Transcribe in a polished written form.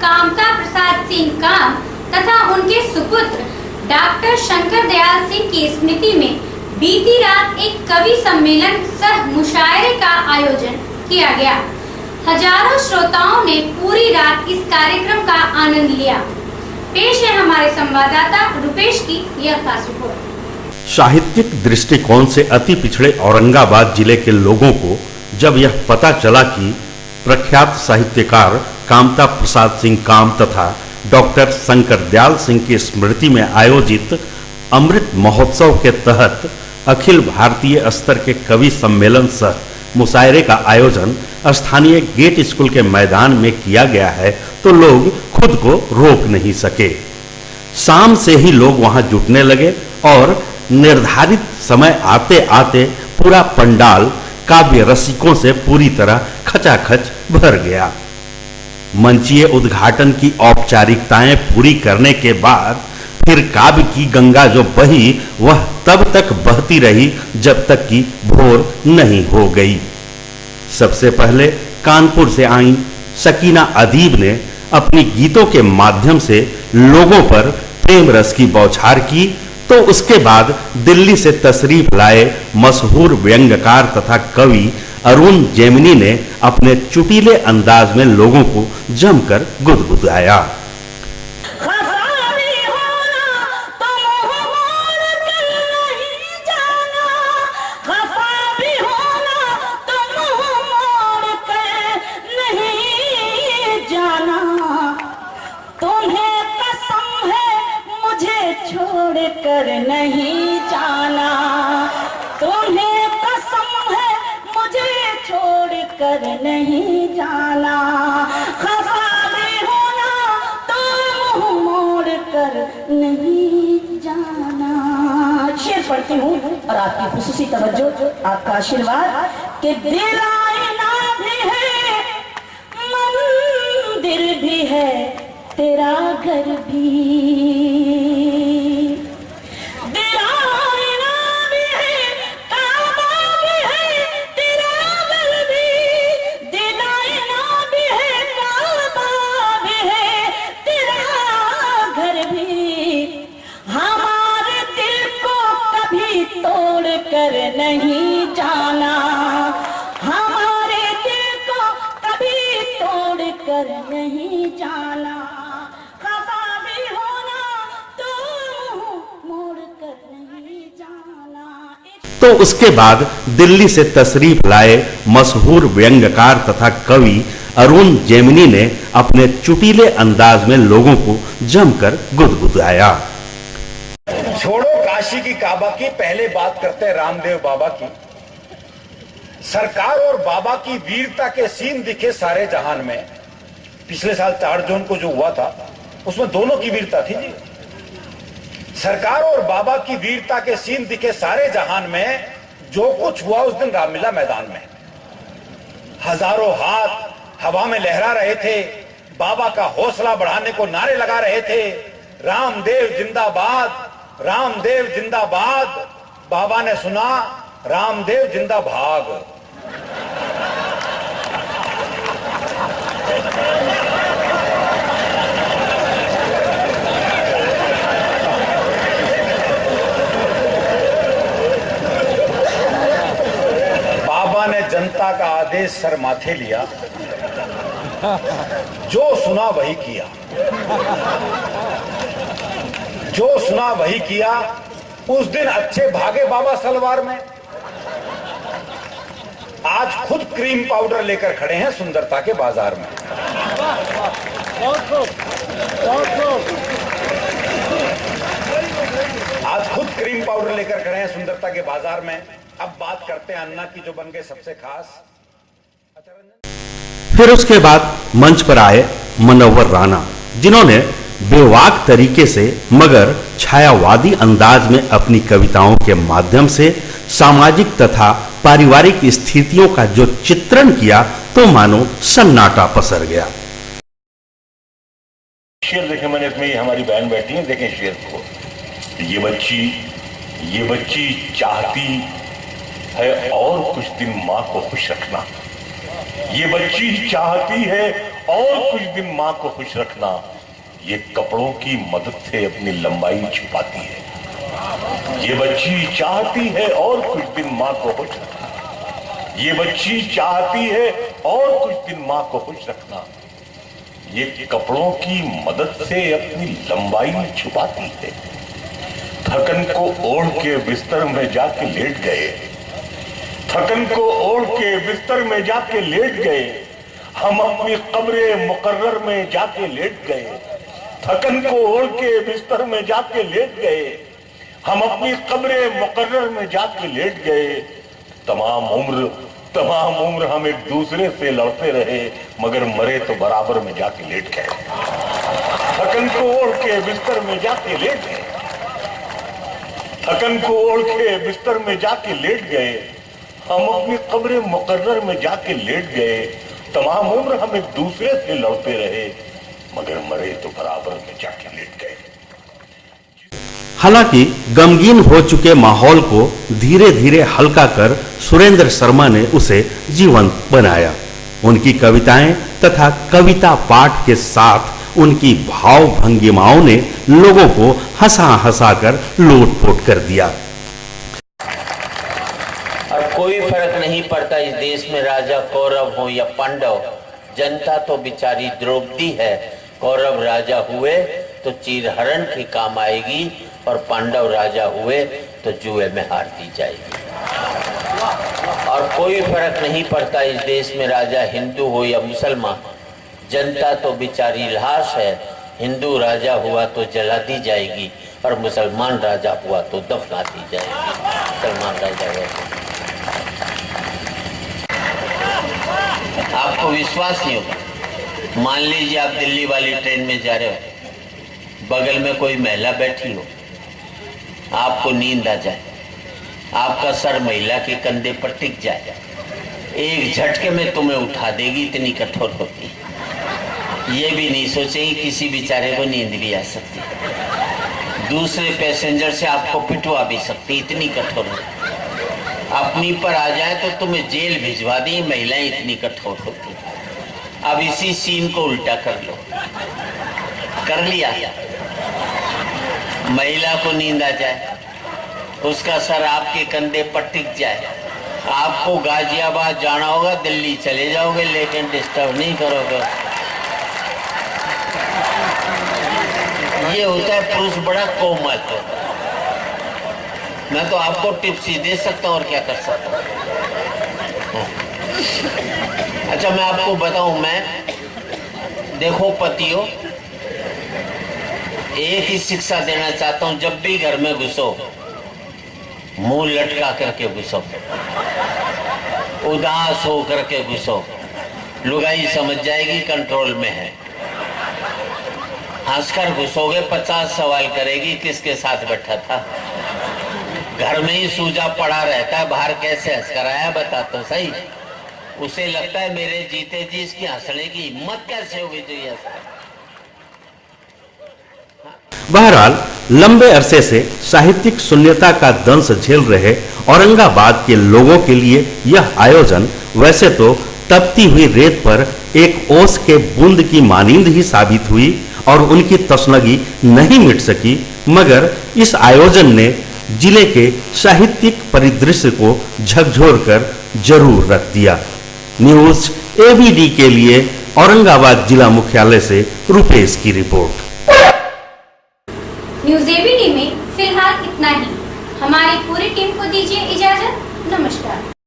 कामता प्रसाद सिंह काम तथा उनके सुपुत्र डॉक्टर शंकर दयाल सिंह की स्मृति में बीती रात एक कवि सम्मेलन सह मुशायरे का आयोजन किया गया। हजारों श्रोताओं ने पूरी रात इस कार्यक्रम का आनंद लिया। पेश है हमारे संवाददाता रुपेश की यह खास रिपोर्ट। साहित्यिक दृष्टिकोण से अति पिछड़े औरंगाबाद जिले के लोगों को जब यह पता चला कि प्रख्यात साहित्यकार कामता प्रसाद सिंह काम तथा डॉक्टर शंकर दयाल सिंह की स्मृति में आयोजित अमृत महोत्सव के तहत अखिल भारतीय स्तर के कवि सम्मेलन सह मुशायरे का आयोजन स्थानीय गेट स्कूल के मैदान में किया गया है, तो लोग खुद को रोक नहीं सके। शाम से ही लोग वहां जुटने लगे और निर्धारित समय आते आते पूरा पंडाल काव्य रसिकों से पूरी तरह खचाखच भर गया। मंचीय उद्घाटन की औपचारिकताएं पूरी करने के बाद फिर काव्य की गंगा जो बही वह तब तक बहती रही जब तक कि भोर नहीं हो गई। सबसे पहले कानपुर से आई सकीना अदीब ने अपनी गीतों के माध्यम से लोगों पर प्रेम रस की बौछार की, तो उसके बाद दिल्ली से तशरीफ लाए मशहूर व्यंग्यकार तथा कवि अरुण जेमिनी ने अपने चुटीले अंदाज में लोगों को जमकर गुदगुदाया। कर नहीं जाना, तुम्हें कसम है मुझे छोड़ कर नहीं जाना, खफा भी होना तो मुंह मोड़ कर नहीं जाना। शेर पढ़ती हूँ और आपकी खुसूसी तवज्जो, आपका आशीर्वाद कि दिल आईना भी है, मंदिर भी है, तेरा घर भी कर नहीं जाना, हमारे दिल को कभी तोड़ कर नहीं जाना, खफा भी होना तो मोड़ कर नहीं जाना। तो उसके बाद दिल्ली से तशरीफ लाए मशहूर व्यंग्यकार तथा कवि अरुण जेमिनी ने अपने चुटीले अंदाज में लोगों को जमकर गुदगुदाया। छोड़ो काशी की काबा की, पहले बात करते हैं रामदेव बाबा की। सरकार और बाबा की वीरता के सीन दिखे सारे जहान में। पिछले साल 4 जून को जो हुआ था उसमें दोनों की वीरता थी जी। सरकार और बाबा की वीरता के सीन दिखे सारे जहान में। जो कुछ हुआ उस दिन रामलीला मैदान में, हजारों हाथ हवा में लहरा रहे थे, बाबा का हौसला बढ़ाने को नारे लगा रहे थे, रामदेव जिंदाबाद, रामदेव जिंदाबाद। बाबा ने सुना रामदेव जिंदा भाग। बाबा ने जनता का आदेश सर माथे लिया, जो सुना वही किया, जो सुना वही किया। उस दिन अच्छे भागे बाबा सलवार में। आज खुद क्रीम पाउडर लेकर खड़े हैं सुंदरता के बाजार में। आज खुद क्रीम पाउडर लेकर खड़े हैं सुंदरता के बाजार में। अब बात करते हैं अन्ना की, जो बन गए सबसे खास। फिर उसके बाद मंच पर आए मनोवर राणा, जिन्होंने बेवाक तरीके से मगर छायावादी अंदाज में अपनी कविताओं के माध्यम से सामाजिक तथा पारिवारिक स्थितियों का जो चित्रण किया, तो मानो सन्नाटा पसर गया। शेर देखे मैंने, इसमें हमारी बहन बैठी है, देखें शेर को। ये बच्ची चाहती है और कुछ दिन माँ को खुश रखना। ये बच्ची चाहती है और कुछ दिन मां को खुश रखना, ये कपड़ों की मदद से अपनी लंबाई छुपाती है। ये बच्ची चाहती है और कुछ दिन मां को खुश रखना, ये बच्ची चाहती है और कुछ दिन मां को खुश रखना, ये कपड़ों की मदद से अपनी लंबाई छुपाती है। थकन को ओढ़ के बिस्तर में जाके लेट गए, थकन को ओढ़ के बिस्तर में जाके लेट गए, हम अपनी कब्रे मुकर्रर में जाके लेट गए। थकन को ओढ़ के बिस्तर में जाके लेट गए, हम अपनी कब्रे मुकर्रर में जाके लेट गए। तमाम उम्र हम एक दूसरे से लड़ते रहे, मगर मरे तो बराबर में जाके लेट गए। थकन को ओढ़ के बिस्तर में जाके लेट गए, थकन को ओढ़ के बिस्तर में जाके लेट गए, हम अपनी कब्रे मुकर्रर में जाके लेट गए। तमाम उम्र हम एक दूसरे से लड़ते रहे, मगर मरे तो बराबर में जाके लेट गए। हालांकि गमगीन हो चुके माहौल को धीरे धीरे हल्का कर सुरेंद्र शर्मा ने उसे जीवंत बनाया। उनकी कविताएं तथा कविता पाठ के साथ उनकी भाव भंगिमाओं ने लोगों को हंसा हंसा कर लोटपोट कर दिया। और कोई फर्क नहीं पड़ता इस देश में राजा कौरव हो या पांडव, जनता तो बेचारी द्रौपदी है। कौरव राजा हुए तो चीरहरण के काम आएगी और पांडव राजा हुए तो जुए में हार दी जाएगी। और कोई फर्क नहीं पड़ता इस देश में राजा हिंदू हो या मुसलमान, जनता तो बेचारी लाश है। हिंदू राजा हुआ तो जला दी जाएगी और मुसलमान राजा हुआ तो दफना दी जाएगी। मुसलमान राजा हुआ आपको विश्वास नहीं होगा। मान लीजिए आप दिल्ली वाली ट्रेन में जा रहे हो, बगल में कोई महिला बैठी हो, आपको नींद आ जाए, आपका सर महिला के कंधे पर टिक जाए, एक झटके में तुम्हें उठा देगी, इतनी कठोर होती है। ये भी नहीं सोचेगी किसी बेचारे को नींद भी आ सकती है, दूसरे पैसेंजर से आपको पिटवा भी सकती, इतनी कठोर होती। अपनी पर आ जाए तो तुम्हें जेल भिजवा दी, महिलाएं इतनी कठोर होती। अब इसी सीन को उल्टा कर लो, कर लिया। महिला को नींद आ जाए, उसका सर आपके कंधे पर टिक जाए, आपको गाजियाबाद जाना होगा, दिल्ली चले जाओगे, लेकिन डिस्टर्ब नहीं करोगे। ये होता है पुरुष बड़ा कोमल होता है। मैं तो आपको टिप्स ही दे सकता हूँ और क्या कर सकता हूँ। अच्छा मैं आपको बताऊं, मैं देखो पतियों, एक ही शिक्षा देना चाहता हूं, जब भी घर में घुसो मुंह लटका करके घुसो, उदास हो करके घुसो, लुगाई समझ जाएगी कंट्रोल में है। हंसकर घुसोगे 50 सवाल करेगी किसके साथ बैठा था। घर में ही सूजा पड़ा रहता है, बाहर कैसे हंसकर आया बता तो सही। उसे लगता है मेरे जीते जी इसकी हंसने की हिम्मत कैसे होगी जो ये। बहरहाल लंबे अरसे से साहित्यिक शून्यता का दंश झेल रहे औरंगाबाद के लोगों के लिए यह आयोजन वैसे तो तपती हुई रेत पर एक ओस के बूंद की मानिंद ही साबित हुई और उनकी तसनगी नहीं मिट सकी, मगर इस आयोजन ने जिले के साहित्यिक परिदृश्य को झकझोर कर जरूर रख दिया। न्यूज एबीडी के लिए औरंगाबाद जिला मुख्यालय से रुपेश की रिपोर्ट। न्यूज एबीडी में फिलहाल इतना ही। हमारी पूरी टीम को दीजिए इजाजत। नमस्कार।